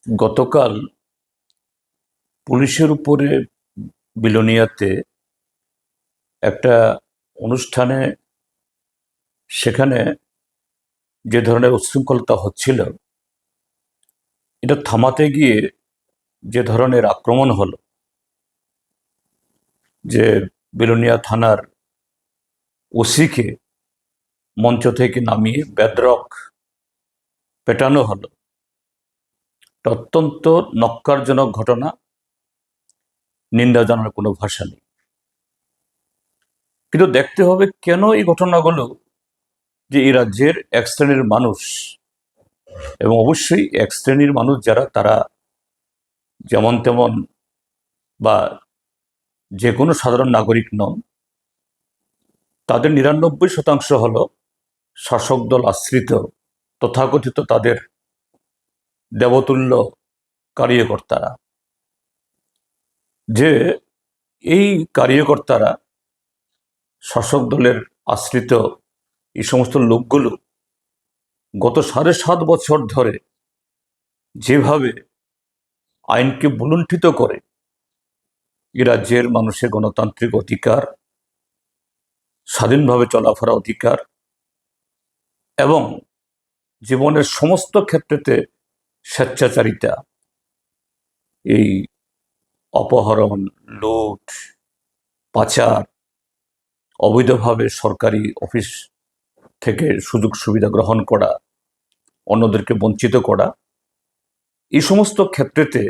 গতকাল পুলিশের উপরে বিলোনিয়াতে একটা অনুষ্ঠানে সেখানে যে ধরনের উচ্ছৃঙ্খলতা হচ্ছিল, এটা থামাতে গিয়ে যে ধরনের আক্রমণ হলো, যে বিলোনিয়া থানার ওসিকে মঞ্চ থেকে নামিয়ে বেধড়ক পেটানো হলো, এটা অত্যন্ত নক্কারজনক ঘটনা। নিন্দা জানার কোনো ভাষা নেই। কিন্তু দেখতে হবে কেন এই ঘটনাগুলো, যে এই রাজ্যের এক শ্রেণীর মানুষ, এবং অবশ্যই এক শ্রেণীর মানুষ যারা, তারা যেমন তেমন বা যে কোনো সাধারণ নাগরিক নন, তাদের ৯৯% হলো শাসক দল আশ্রিত তথাকথিত তাদের দেবতুল্য কার্যকর্তারা। যে এই কার্যকর্তারা, শাসক দলের আশ্রিত এই সমস্ত লোকগুলো গত ৭.৫ বছর ধরে যেভাবে আইনকে ভুলুণ্ঠিত করে এই রাজ্যের মানুষের গণতান্ত্রিক অধিকার, স্বাধীনভাবে চলাফেরা অধিকার এবং জীবনের সমস্ত ক্ষেত্রেতে স্বেচ্ছাচারিতা, এই অপহরণ, লুট, পাচার, অবৈধভাবে সরকারি অফিস থেকে সুযোগ সুবিধা গ্রহণ করা, অন্যদেরকে বঞ্চিত করা, এই সমস্ত ক্ষেত্রেতে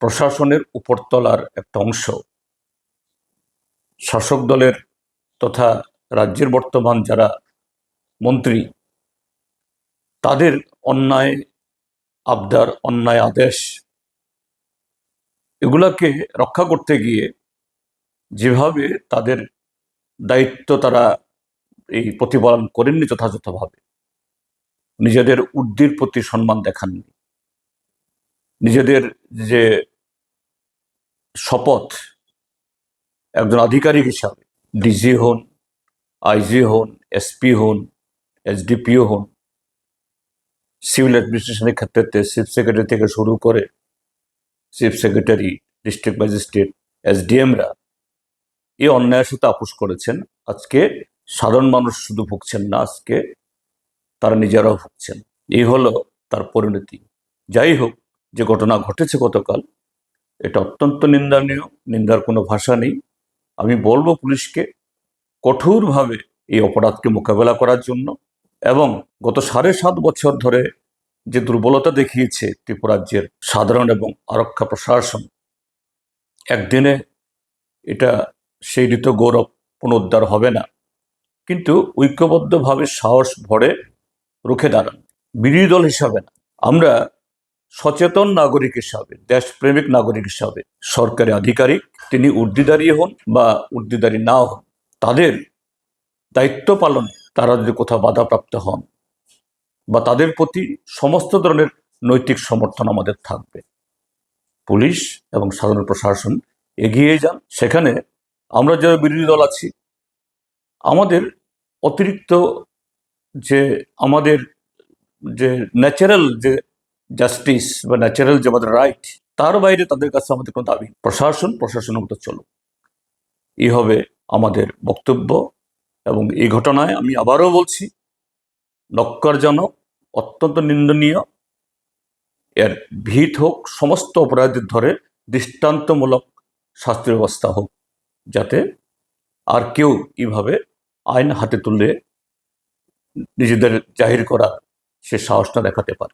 প্রশাসনের উপরতলার একটা অংশ শাসক দলের তথা রাজ্যের বর্তমান যারা মন্ত্রী, তাদের অন্যায় আবদার, অন্যায় আদেশ, এগুলাকে রক্ষা করতে গিয়ে যেভাবে তাদের দায়িত্ব তারা এই প্রতিপালন করেননি যথাযথভাবে, নিজেদের ঊর্ধ্বের প্রতি সম্মান দেখাননি, নিজেদের যে শপথ একজন আধিকারিক হিসাবে, ডিজি হন, আইজি হন, এসপি হন, এসডিপিও হন, সিভিল অ্যাডমিনিস্ট্রেশনের ক্ষেত্রে চিফ সেক্রেটারি থেকে শুরু করে চিফ সেক্রেটারি, ডিস্ট্রিক্ট ম্যাজিস্ট্রেট, এসডিএমরা এই অন্যায়ের সাথে আপোষ করেছেন। আজকে সাধারণ মানুষ শুধু ভুগছেন না, আজকে তারা নিজেরাও ভুগছেন। এই হলো তার পরিণতি। যাই হোক, যে ঘটনা ঘটেছে গতকাল, এটা অত্যন্ত নিন্দনীয়, নিন্দার কোনো ভাষা নেই। আমি বলবো পুলিশকে কঠোরভাবে এই অপরাধকে মোকাবেলা করার জন্য, এবং গত ৭.৫ বছর ধরে যে দুর্বলতা দেখিয়েছে ত্রিপুরাজ্যের সাধারণ এবং আরক্ষা প্রশাসন, একদিনে এটা সেই ঋত গৌরব পুনরুদ্ধার হবে না, কিন্তু ঐক্যবদ্ধভাবে সাহস ভরে রুখে দাঁড়ান। বিরোধী দল হিসাবে না, আমরা সচেতন নাগরিক হিসাবে, দেশপ্রেমিক নাগরিক হিসাবে, সরকারি আধিকারিক তিনি ঊর্ধ্বদারী হন বা ঊর্ধ্বদারী না হন, তাদের দায়িত্ব পালনে তারা যদি কোথাও বাধাপ্রাপ্ত হন, বা তাদের প্রতি সমস্ত ধরনের নৈতিক সমর্থন আমাদের থাকবে। পুলিশ এবং সাধারণ প্রশাসন এগিয়ে যান। সেখানে আমরা যারা বিরোধী দল আছি, আমাদের অতিরিক্ত যে আমাদের যে ন্যাচারাল যে জাস্টিস বা ন্যাচারাল যে আমাদের রাইট, তার বাইরে তাদের কাছে আমাদের কোনো দাবি। প্রশাসনের মতো চলো, এই হবে আমাদের বক্তব্য। এবং এই ঘটনায় আমি আবারও বলছি, নক্কারজনক, অত্যন্ত নিন্দনীয়। এর ভিত হোক সমস্ত অপরাধীদের ধরে দৃষ্টান্তমূলক শাস্তি ব্যবস্থা হোক, যাতে আর কেউ এইভাবে আইন হাতে তুলে নিজেদের জাহির করা সে সাহসটা দেখাতে পারে।